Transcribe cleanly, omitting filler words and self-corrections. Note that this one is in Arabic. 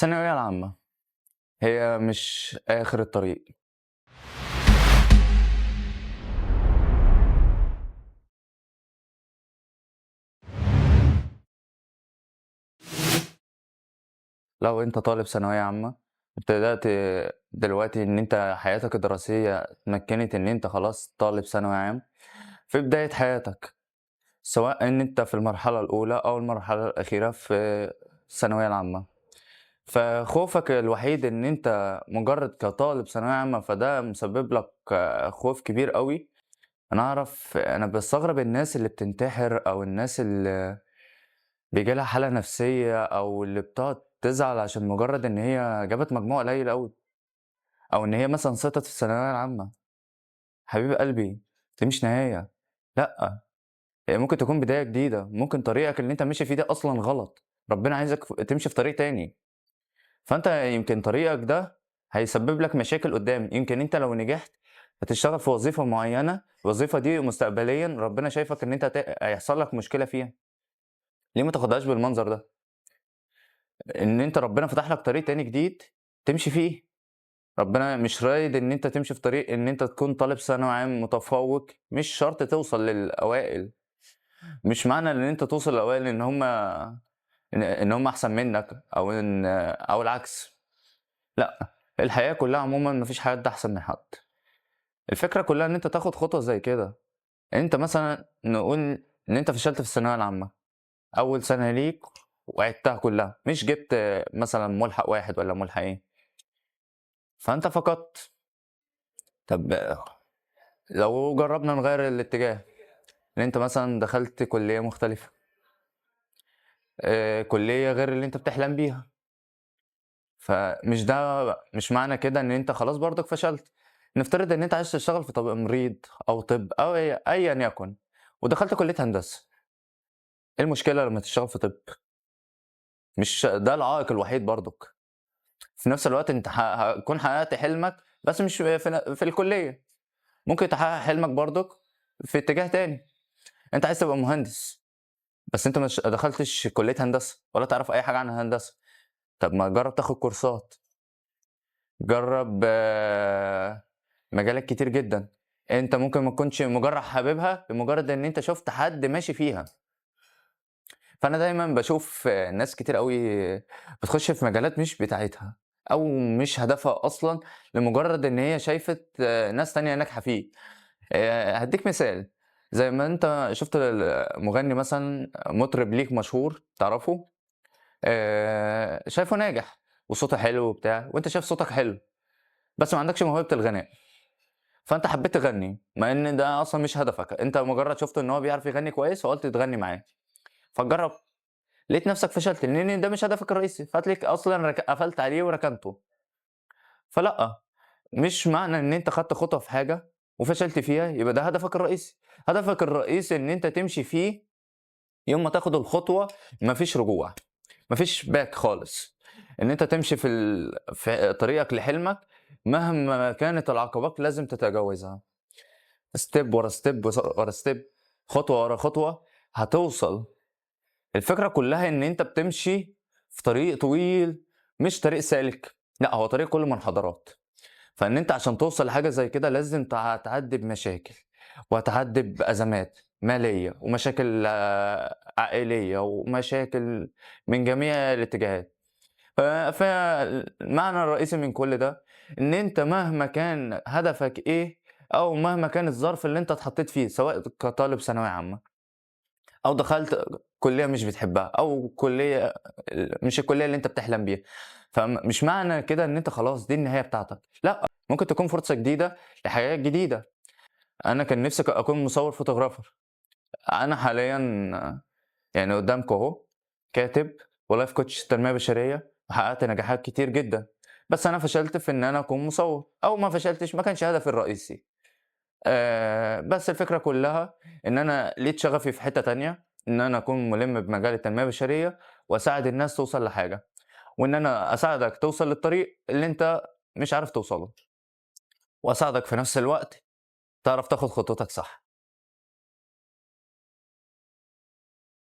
الثانوية العامة هي مش آخر الطريق. لو أنت طالب ثانوية عامة وابتدأت دلوقتي إن أنت حياتك الدراسية اتمكنت إن أنت خلاص طالب ثانوي عام في بداية حياتك، سواء إن أنت في المرحلة الأولى أو المرحلة الأخيرة في الثانوية العامة، فخوفك الوحيد إن أنت مجرد كطالب ثانوية عامة فده مسبب لك خوف كبير أوي. أنا باستغرب الناس اللي بتنتحر أو الناس اللي بييجي لها حالة نفسية أو اللي بتقعد تزعل عشان مجرد إن هي جابت مجموع قليل أوي، أو إن هي مثلًا سقطت في الثانوية العامة. حبيب قلبي، دي مش نهاية، لأ، هي ممكن تكون بداية جديدة، ممكن طريقك اللي أنت ماشي فيه ده أصلًا غلط، ربنا عايزك تمشي في طريق تاني، فأنت يمكن طريقك ده هيسبب لك مشاكل قدّام، يمكن أنت لو نجحت هتشتغل في وظيفة معينة، الوظيفة دي مستقبليًا ربنا شايفك إن أنت هيحصل لك مشكلة فيها، ليه ما تاخدهاش بالمنظر ده؟ إن أنت ربنا فتح لك طريق تاني جديد تمشي فيه. ربنا مش رايد إن أنت تمشي في طريق إن أنت تكون طالب ثانوي عام متفوّق، مش شرط توصل للأوائل، مش معنى إن أنت توصل للأوائل إن هُم أحسن منّك أو العكس، لأ، الحياة كلّها عمومًا ما فيش حد أحسن من حد، الفكرة كلّها إن أنت تاخد خطوة زي كده، أنت مثلًا نقول إن أنت فشلت في الثانوية العامة، أول سنة ليك وعِدتها كلّها، مش جِبت مثلًا ملحق واحد والّا ملحقين، فأنت فقدت. طب لو جرّبنا نغيّر الاتجاه، إن أنت مثلًا دخلت كُلّية مختلفة، كُلّية غير اللي أنت بتحلم بيها، مش معنى كده إن أنت خلاص برضك فشلت، نفترض إن أنت عايز تشتغل في تمريض أو طِب أو أيًا يكن، ودخلت كُلّية هندسة، إيه المشكلة لمّا تشتغل في طِب؟ مش ده العائق الوحيد برضك، في نفس الوقت أنت هتكون حققت حلمك بس مش في الكُلّية، ممكن تحقق حلمك برضك في اتجاه تاني، أنت عايز تبقى مهندس. بس أنت مش دخلتش كلية هندسة ولا تعرف أي حاجة عن الهندسة، طب ما تجرّب تاخد كورسات، جرّب مجالات كتير جدًا، أنت ممكن ما تكونش مجرّد حاببها لمجرد إن أنت شُفت حد ماشي فيها، فأنا دايمًا باشوف ناس كتير أوي بتخش في مجالات مش بتاعتها، أو مش هدفها أصلًا لمجرد إن هي شايفة ناس تانية ناجحة فيه، هادّيك مثال، زي ما أنت شُفت مغني مثلًا مطرب ليك مشهور تعرفه شايفه ناجح وصوته حلو وبتاع، وأنت شايف صوتك حلو، بس ما عندكش موهبة الغناء، فأنت حبيت تغني، مع إن ده أصلًا مش هدفك، أنت مجرد شُفت إن هو بيعرف يغني كويس فقُلت تغني معاه، فتجرّب، لقيت نفسك فشلت لإن ده مش هدفك الرئيسي، فتلاقيك أصلًا قفلت عليه وركنته، فلأ، مش معنى إن أنت خدت خطوة في حاجة وفشلت فيها يبقى ده هدفك الرئيسي، هدفك الرئيسي إن أنت تمشي فيه يوم ما تاخد الخطوة ما فيش رجوع. ما فيش back خالص، إن أنت تمشي في طريقك لحلمك مهما كانت العقبات لازم تتجاوزها، step ورا step ورا step، خطوة ورا خطوة هتوصل، الفكرة كلها إن أنت بتمشي في طريق طويل مش طريق سالك، لأ هو طريق كله منحدرات، فإن أنت عشان توصل لحاجة زي كده لازم تعدّي بمشاكل، وهتعدّي بأزمات مالية ومشاكل عائلية ومشاكل من جميع الاتجاهات. فالمعنى الرئيسي من كل ده، إن أنت مهما كان هدفك إيه، أو مهما كان الظرف اللي أنت اتحطيت فيه، سواء كطالب ثانوية عامة، أو دخلت كلية مش بتحبها، أو كلية مش الكلية اللي أنت بتحلم بيها، مش معنى كده إن أنت خلاص دي النهاية بتاعتك، لأ، ممكن تكون فرصة جديدة لحياة جديدة. أنا كان نفسي أكون مصور فوتوغرافر، أنا حاليًا يعني قدّامكم أهو كاتب ولايف كوتش تنمية بشرية، وحققت نجاحات كتير جدًا، بس أنا فشلت في إن أنا أكون مصوّر، أو ما فشلتش ما كانش هدفي الرئيسي، بس الفكرة كلّها إن أنا لقيت شغفي في حتّة تانية، إن أنا أكون مُلِم بمجال التنمية البشرية، وأساعد الناس توصل لحاجة، وإن أنا أساعدك توصل للطريق اللي أنت مش عارف توصل له، وأساعدك في نفس الوقت تعرف تاخد خطوتك صح.